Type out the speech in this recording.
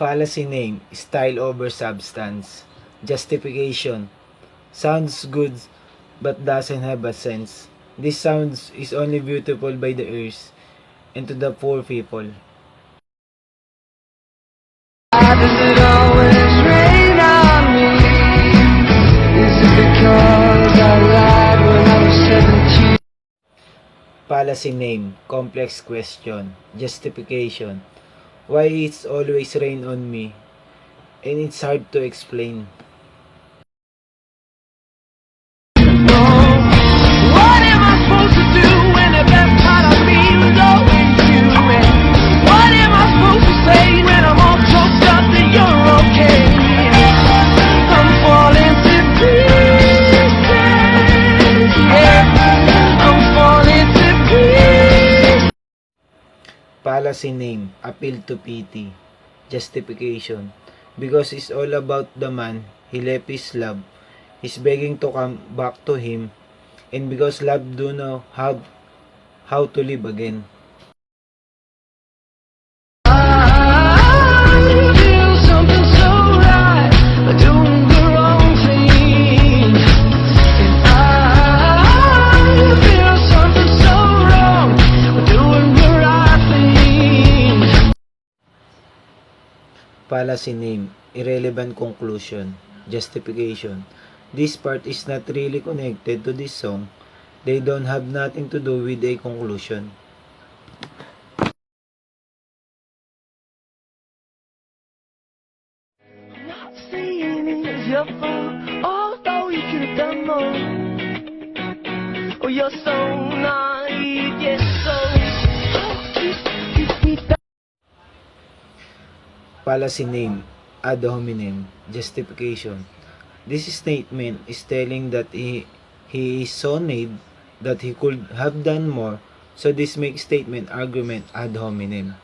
Fallacy name, style over substance. Justification. Sounds good but doesn't have a sense. This sounds is only beautiful by the ears and to the poor people. Why does it always rain on me? Is it because I lied when I was 17? Fallacy name, complex question. Justification. Why it's always rain on me and it's hard to explain. What am I supposed to do when the best part of me was going to end? What am I supposed to say when I'm all choked up that you're okay? I'm falling to pieces, yeah. I'm falling to pieces. Fallacy name, appeal to pity. Justification. Because it's all about the man, he left his love. He's begging to come back to him. And because love do know how to live again. I feel something so right, doing the wrong thing. And I feel something so wrong, doing the right thing. Fallacy name, irrelevant conclusion. Justification. This part is not really connected to this song. They don't have nothing to do with a conclusion. Not saying it's your fault, although you could have done more. Oh, you're so naive, yes, so you Fallacy name, ad hominem. Justification. This statement is telling that he is so naive that he could have done more, so this makes statement argument ad hominem.